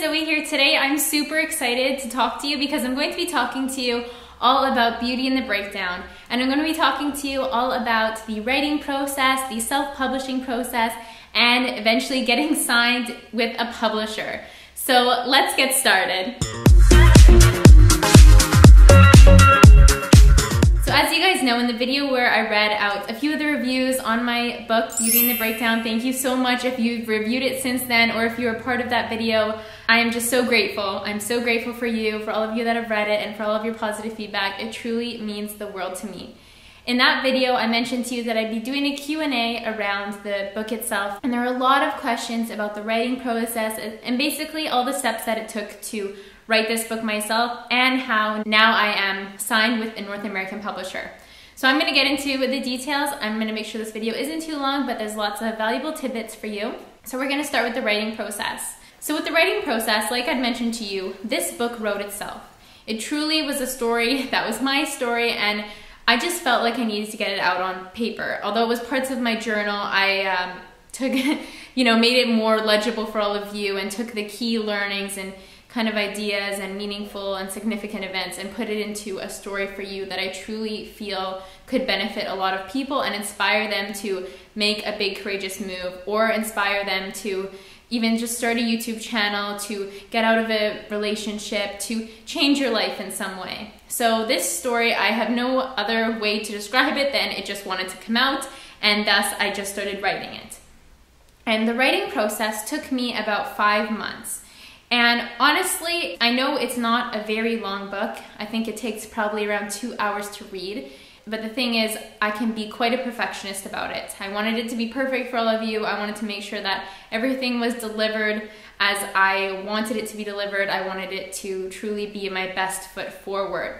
Zoe here. Today I'm super excited to talk to you because I'm going to be talking to you all about Beauty in the Breakdown. And I'm going to be talking to you all about the writing process, the self-publishing process, and eventually getting signed with a publisher. So let's get started. So as you guys know, in the video where I read out a few of the reviews on my book, Beauty in the Breakdown, thank you so much if you've reviewed it since then or if you were part of that video. I am just so grateful. I'm so grateful for you, for all of you that have read it, and for all of your positive feedback. It truly means the world to me. In that video, I mentioned to you that I'd be doing a Q&A around the book itself, and there were a lot of questions about the writing process and basically all the steps that it took to write this book myself and how now I am signed with a North American publisher. So I'm going to get into the details. I'm going to make sure this video isn't too long, but there's lots of valuable tidbits for you. So we're going to start with the writing process. So with the writing process, like I'd mentioned to you, this book wrote itself. It truly was a story that was my story, and I just felt like I needed to get it out on paper. Although it was parts of my journal, I took, made it more legible for all of you and took the key learnings and kind of ideas and meaningful and significant events and put it into a story for you that I truly feel could benefit a lot of people and inspire them to make a big courageous move, or inspire them to even just start a YouTube channel, to get out of a relationship, to change your life in some way. So this story, I have no other way to describe it than it just wanted to come out, and thus I just started writing it. And the writing process took me about 5 months. And honestly, I know it's not a very long book. I think it takes probably around 2 hours to read. But the thing is, I can be quite a perfectionist about it. I wanted it to be perfect for all of you. I wanted to make sure that everything was delivered as I wanted it to be delivered. I wanted it to truly be my best foot forward.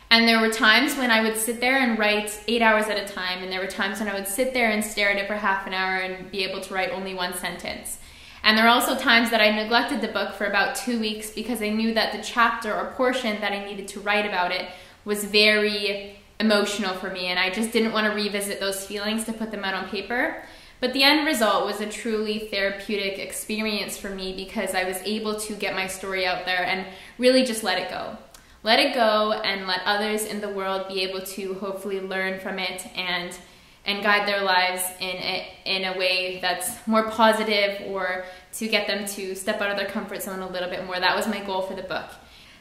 And there were times when I would sit there and write 8 hours at a time. And there were times when I would sit there and stare at it for half an hour and be able to write only one sentence. And there were also times that I neglected the book for about 2 weeks because I knew that the chapter or portion that I needed to write about it was very emotional for me, and I just didn't want to revisit those feelings to put them out on paper. But the end result was a truly therapeutic experience for me because I was able to get my story out there and really just let it go. Let it go and let others in the world be able to hopefully learn from it and guide their lives in a way that's more positive, or to get them to step out of their comfort zone a little bit more. That was my goal for the book.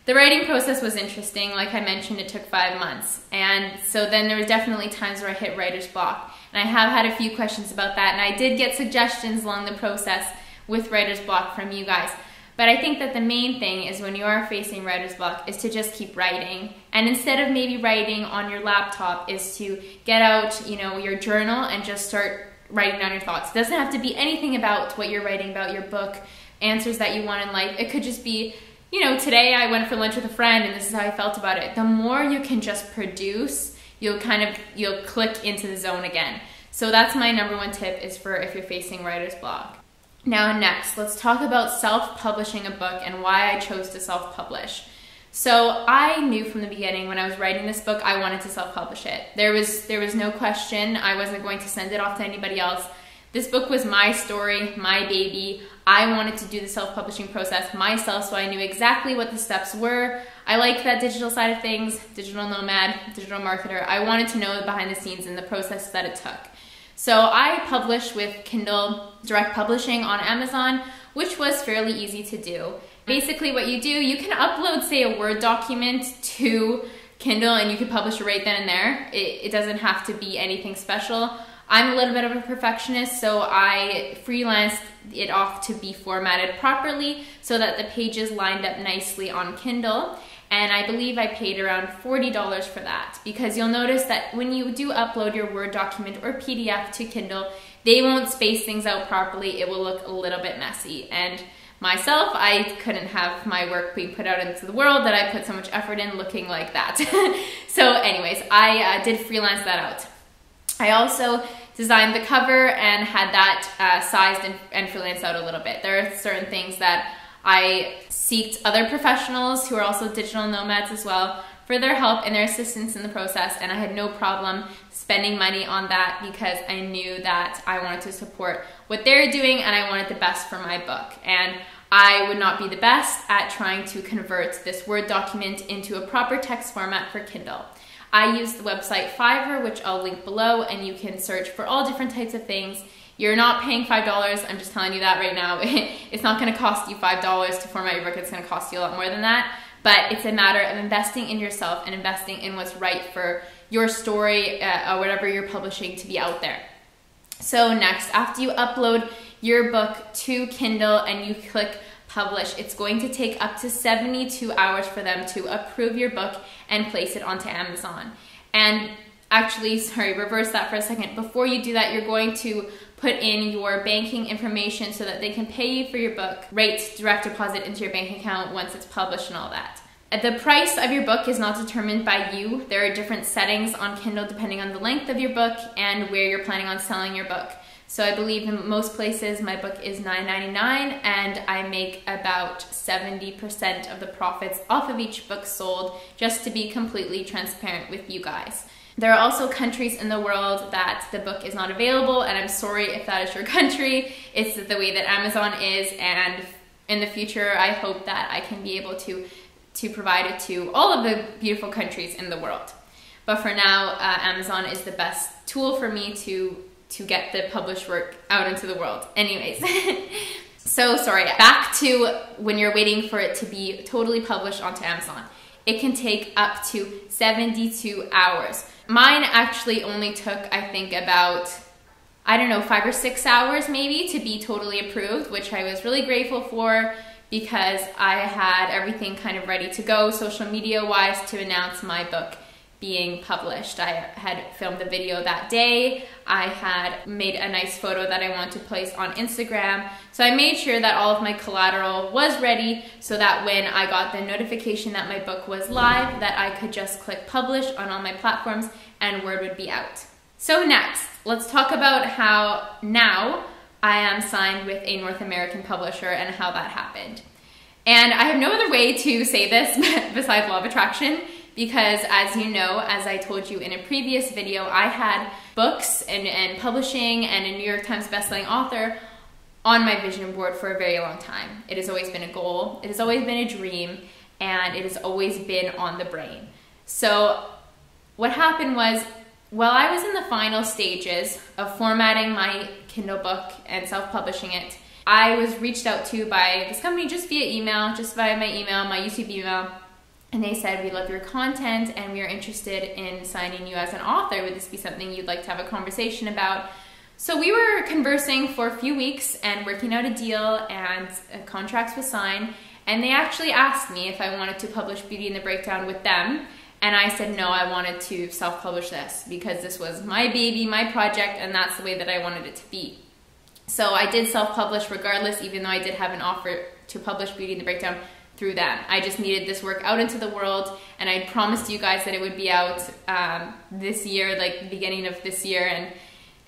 The writing process was interesting. Like I mentioned, it took 5 months. And so then there were definitely times where I hit writer's block. And I have had a few questions about that, and I did get suggestions along the process with writer's block from you guys. But I think that the main thing is when you are facing writer's block is to just keep writing. And instead of maybe writing on your laptop, is to get out, your journal and just start writing down your thoughts. It doesn't have to be anything about what you're writing about, your book, answers that you want in life. It could just be, today I went for lunch with a friend and this is how I felt about it. The more you can just produce, you'll click into the zone again. So that's my number one tip, is for if you're facing writer's block. Now next, let's talk about self-publishing a book and why I chose to self-publish. So I knew from the beginning when I was writing this book, I wanted to self-publish it. There was no question. I wasn't going to send it off to anybody else. This book was my story, my baby. I wanted to do the self-publishing process myself, so I knew exactly what the steps were. I like that digital side of things, digital nomad, digital marketer. I wanted to know the behind the scenes and the process that it took. So I published with Kindle Direct Publishing on Amazon, which was fairly easy to do. Basically what you do, you can upload, say, a Word document to Kindle and you can publish it right then and there. It doesn't have to be anything special. I'm a little bit of a perfectionist, so I freelanced it off to be formatted properly so that the pages lined up nicely on Kindle. And I believe I paid around $40 for that, because you'll notice that when you do upload your Word document or PDF to Kindle, they won't space things out properly. It will look a little bit messy. And myself, I couldn't have my work being put out into the world that I put so much effort in looking like that. So anyways, I did freelance that out. I also designed the cover and had that sized and freelanced out a little bit. There are certain things that I sought other professionals who are also digital nomads as well for their help and their assistance in the process, and I had no problem spending money on that because I knew that I wanted to support what they're doing and I wanted the best for my book. And I would not be the best at trying to convert this Word document into a proper text format for Kindle. I use the website Fiverr, which I'll link below, and you can search for all different types of things. You're not paying $5, I'm just telling you that right now. It's not gonna cost you $5 to format your book, it's gonna cost you a lot more than that. But it's a matter of investing in yourself and investing in what's right for your story or whatever you're publishing to be out there. So next, after you upload your book to Kindle and you click publish, it's going to take up to 72 hours for them to approve your book and place it onto Amazon. And actually, sorry, reverse that for a second. Before you do that, you're going to put in your banking information so that they can pay you for your book, rate direct deposit into your bank account once it's published and all that. The price of your book is not determined by you. There are different settings on Kindle depending on the length of your book and where you're planning on selling your book. So I believe in most places my book is $9.99 and I make about 70% of the profits off of each book sold, just to be completely transparent with you guys. There are also countries in the world that the book is not available, and I'm sorry if that is your country. It's the way that Amazon is, and in the future I hope that I can be able to provide it to all of the beautiful countries in the world. But for now, Amazon is the best tool for me to get the published work out into the world. Anyways, so sorry, back to when you're waiting for it to be totally published onto Amazon. It can take up to 72 hours. Mine actually only took, I think, about, I don't know, 5 or 6 hours maybe to be totally approved, which I was really grateful for because I had everything kind of ready to go social media wise to announce my book being published. I had filmed a video that day. I had made a nice photo that I wanted to place on Instagram. So I made sure that all of my collateral was ready so that when I got the notification that my book was live, that I could just click publish on all my platforms and word would be out. So next, let's talk about how now I am signed with a North American publisher and how that happened. And I have no other way to say this besides law of attraction, because as you know, as I told you in a previous video, I had books and publishing and a New York Times bestselling author on my vision board for a very long time. It has always been a goal, it has always been a dream, and it has always been on the brain. So what happened was, while I was in the final stages of formatting my Kindle book and self-publishing it, I was reached out to by this company just via email, just via my email, my YouTube email. And they said, we love your content and we are interested in signing you as an author. Would this be something you'd like to have a conversation about? So we were conversing for a few weeks and working out a deal, and contracts were signed. And they actually asked me if I wanted to publish Beauty and the Breakdown with them. And I said, no, I wanted to self-publish this because this was my baby, my project, and that's the way that I wanted it to be. So I did self-publish regardless, even though I did have an offer to publish Beauty and the Breakdown through them. I just needed this work out into the world, and I promised you guys that it would be out this year, like the beginning of this year,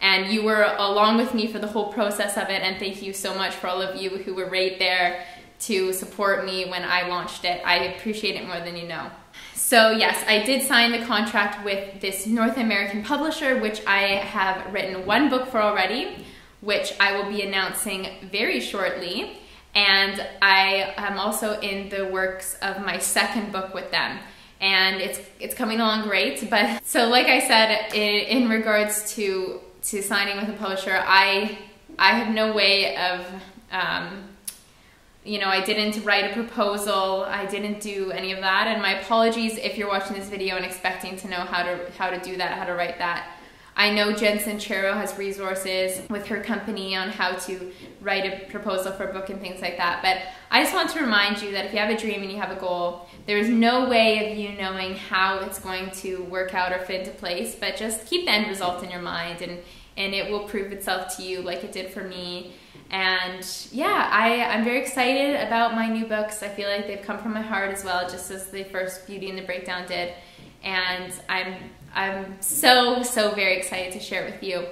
and you were along with me for the whole process of it, and thank you so much for all of you who were right there to support me when I launched it. I appreciate it more than you know. So yes, I did sign the contract with this North American publisher, which I have written one book for already, which I will be announcing very shortly. And I am also in the works of my second book with them, and it's coming along great. But so like I said, in regards to signing with a publisher, I have no way of you know, I didn't write a proposal, I didn't do any of that, and my apologies if you're watching this video and expecting to know how to do that, how to write that. I know Jen Sincero has resources with her company on how to write a proposal for a book and things like that, but I just want to remind you that if you have a dream and you have a goal, there is no way of you knowing how it's going to work out or fit into place, but just keep the end result in your mind, and it will prove itself to you like it did for me. And yeah, I'm very excited about my new books. I feel like they've come from my heart as well, just as the first Beauty and the Breakdown did. And I'm so very excited to share it with you.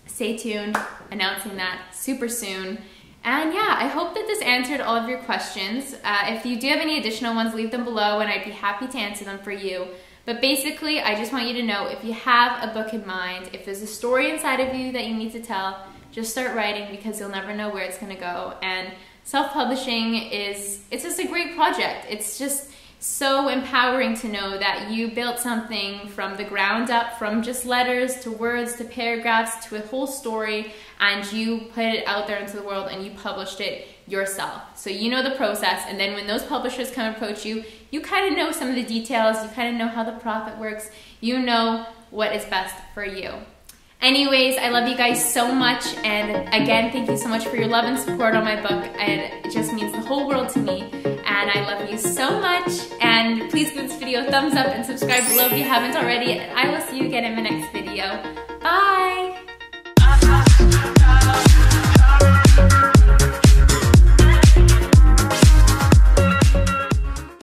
Stay tuned, announcing that super soon. And yeah, I hope that this answered all of your questions. If you do have any additional ones, leave them below and I'd be happy to answer them for you. But basically, I just want you to know, if you have a book in mind, if there's a story inside of you that you need to tell, just start writing, because you'll never know where it's going to go. And Self-publishing it's just a great project. It's just so empowering to know that you built something from the ground up, from just letters to words to paragraphs to a whole story, and you put it out there into the world and you published it yourself. So you know the process, and then when those publishers come approach you, you kind of know some of the details, you kind of know how the profit works, you know what is best for you. Anyways, I love you guys so much, and again, thank you so much for your love and support on my book, and it just means the whole world to me, and I love you so much, and please give this video a thumbs up and subscribe below if you haven't already, and I will see you again in my next video. Bye!